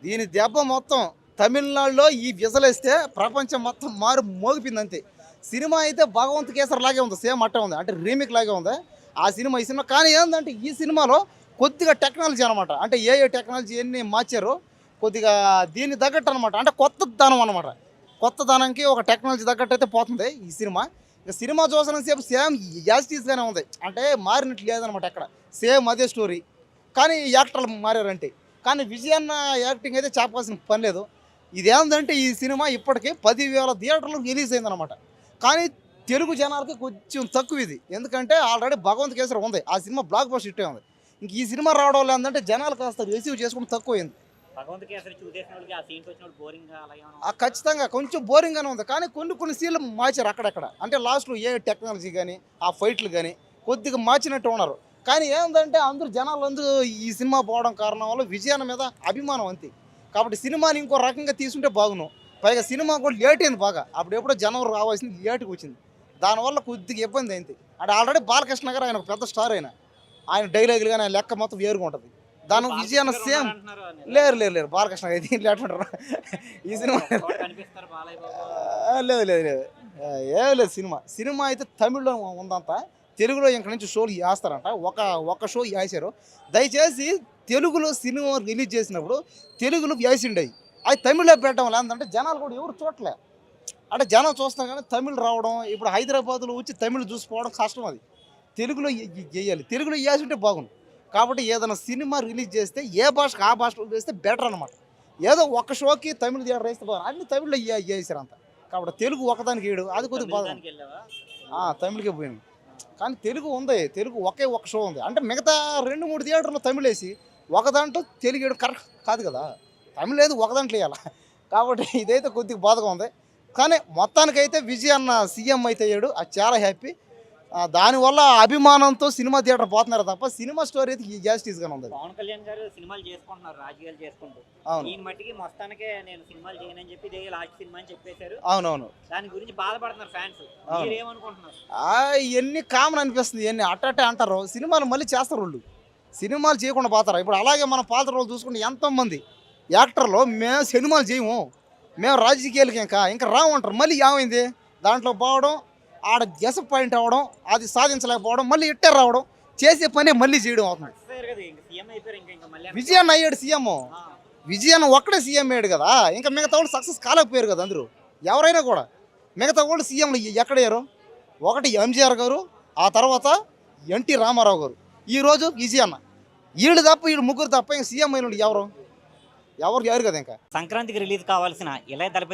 దీని దెబ్బ మొత్తం తమిళనాడులో ఈ విజలేస్తే ప్రపంచం మొత్తం మారు మోగిపోయింది అంతే. సినిమా అయితే భగవంత్ కేసరి లాగే ఉంది, సేమ్ అట్టే ఉంది, అంటే రీమేక్ లాగే ఉంది ఆ సినిమా ఈ సినిమా. కానీ ఏంటంటే ఈ సినిమాలో కొద్దిగా టెక్నాలజీ అనమాట, అంటే ఏ టెక్నాలజీ ఎన్ని మార్చారో కొద్దిగా దీన్ని తగ్గట్టు అనమాట, అంటే కొత్త దానం అనమాట. కొత్త దానంకి ఒక టెక్నాలజీ తగ్గట్టు అయితే పోతుంది ఈ సినిమా. ఇక సినిమా చూసిన సేపు సేమ్ యాజిటీస్గానే ఉంది, అంటే మారినట్లు లేదనమాట ఎక్కడ, సేమ్ అదే స్టోరీ. కానీ యాక్టర్లు మారారంటే, కానీ విజయన్న యాక్టింగ్ అయితే చెప్పాల్సిన పని లేదు. ఇదేంటంటే ఈ సినిమా ఇప్పటికీ 10,000 థియేటర్లకు రిలీజ్ అయిందనమాట. కానీ తెలుగు జనాలకి కొంచెం తక్కువ ఇది, ఎందుకంటే ఆల్రెడీ భగవంత్ కేసరి ఉంది, ఆ సినిమా బ్లాక్ బస్టర్ హిట్ ఉంది. ఇంక ఈ సినిమా రావడం వల్ల ఏంటంటే జనాలు కాస్త రిసీవ్ చేసుకుంటే తక్కువైంది. భగవంత్ కేసరి చూసేసిన వాళ్ళకి ఆ సీన్స్ వచ్చినప్పుడు బోరింగ్ గా అలాగే ఆ ఖచ్చితంగా కొంచెం బోరింగ్గానే ఉంది, కానీ కొన్ని సీన్లు మార్చారు అక్కడక్కడ, అంటే లాస్ట్లో ఏ టెక్నాలజీ కానీ ఆ ఫైట్లు కానీ కొద్దిగా మార్చినట్టు ఉన్నారు. కానీ ఏంటంటే జనాలందరూ ఈ సినిమా పోవడం కారణం వల్ల విజయాన్ని మీద అభిమానం అంతే. కాబట్టి సినిమాని ఇంకో రకంగా తీసుకుంటే బాగును. పైగా సినిమా కూడా లేట్ అయింది బాగా, అప్పుడు ఎప్పుడో జనవరి రావాల్సింది లేట్గా వచ్చింది, దానివల్ల కొద్దిగా ఇబ్బంది అయింది. అంటే ఆల్రెడీ బాలకృష్ణ గారు ఆయన ఒక పెద్ద స్టార్, ఆయన డైలాగులు కానీ ఆయన లెక్క మొత్తం వేరుగా ఉంటుంది. దాని విజయాన్ని సేమ్ లేరు బాలకృష్ణ గారు ఇది లేకుంటారు ఈ సినిమా. కనిపిస్తారు బాలయ్య బాబు. లేదు ఏం లేదు. సినిమా అయితే తమిళ్లో ఉందంతా, తెలుగులో ఇంక నుంచి షోలు వేస్తారంట. ఒక షో వేసారు. దయచేసి తెలుగులో సినిమా రిలీజ్ చేసినప్పుడు తెలుగులో వేసిండయి, అది తమిళ్లో పెట్టడం వల్ల ఏంటంటే జనాలు కూడా ఎవరు చూడలే. అంటే జనం చూస్తున్నారు కానీ తమిళ్ రావడం, ఇప్పుడు హైదరాబాద్లో వచ్చి తమిళ్ చూసిపోవడం కష్టం. అది తెలుగులో వేయాలి, తెలుగులో వేసి ఉంటే బాగుంది. కాబట్టి ఏదైనా సినిమా రిలీజ్ చేస్తే ఏ భాషకు ఆ భాషలో చేస్తే బెటర్ అనమాట. ఏదో ఒక షోకి తమిళ థియేటర్ వేస్తే బాగుంది, అన్ని తమిళ్లో వేసారు అంత. కాబట్టి తెలుగు ఒకదానికి వేయడు, అది కొద్దిగా బాగా. దానికి వెళ్ళావా? తమిళకే పోయింది. కానీ తెలుగు ఉంది, తెలుగు ఒక షో ఉంది, అంటే మిగతా 2-3 థియేటర్లో తమిళ వేసి ఒక దాంట్లో తెలుగు వేయడం కరెక్ట్ కాదు కదా. తమిళ లేదు ఒక దాంట్లో వేయాలి. కాబట్టి ఇదైతే కొద్దిగా బాధగా ఉంది. కానీ మొత్తానికైతే విజయ్ అన్న సీఎం అయితే అయ్యాడు, అది చాలా హ్యాపీ. దానివల్ల అభిమానంతో సినిమా థియేటర్ పోతున్నారు తప్ప సినిమా స్టోరీ అయితే ఈ జాస్టీస్గానే ఉంది. పవన్ కళ్యాణ్ గారు సినిమాలు చేసుకుంటున్నారు, రాజకీయాలు చేసుకుంటూ. అవును ఈయన మట్టికి మొత్తానికే నేను సినిమాలు చేయనని చెప్పి ఇదే లాస్ట్ సినిమా అని చెప్పేశారు. అవునవును దాని గురించి బాధపడుతున్నారు ఫ్యాన్స్. అవును. మీరేమనుకుంటున్నారు? ఇవన్నీ కామన్ అనిపిస్తుంది, ఇవన్నీ అట్టే అంటారు. సినిమాలు మళ్ళీ చేస్తారు వాళ్ళు, సినిమాలు చేయకుండా పోతారు. ఇప్పుడు అలాగే మనం పాత రోజులు చూసుకుంటే ఎంతోమంది యాక్టర్లు మేము సినిమాలు చేయము, మేము రాజకీయాలకి ఇంకా రామంటారు. మళ్ళీ ఏమైంది దాంట్లో పోవడం, ఆడ డిసప్పాయింట్ అవ్వడం, అది సాధించలేకపోవడం, మళ్ళీ ఇట్టే రావడం, చేసే పని మళ్ళీ చేయడం అవుతుంది. సీఎం అయిపోయారు ఇంకా మళ్ళీ విజయన్ అయ్యాడు సీఎం, విజయన్ ఒక్కడే సీఎం అయ్యాడు కదా, ఇంకా మిగతా వాళ్ళు సక్సెస్ కాలేకపోయారు కదా అందరూ. ఎవరైనా కూడా మిగతా వాళ్ళు సీఎంలు ఎక్కడయ్యారు? ఒకటి ఎంజీఆర్ గారు, ఆ తర్వాత ఎన్టీ రామారావు గారు, ఈరోజు విజయన్న. వీళ్ళు ముగ్గురు తప్ప ఇంకా సీఎం అయిన ఎవరు కదా ఇంకా. సంక్రాంతికి రిలీజ్ కావాల్సిన ఇళయ దళపతి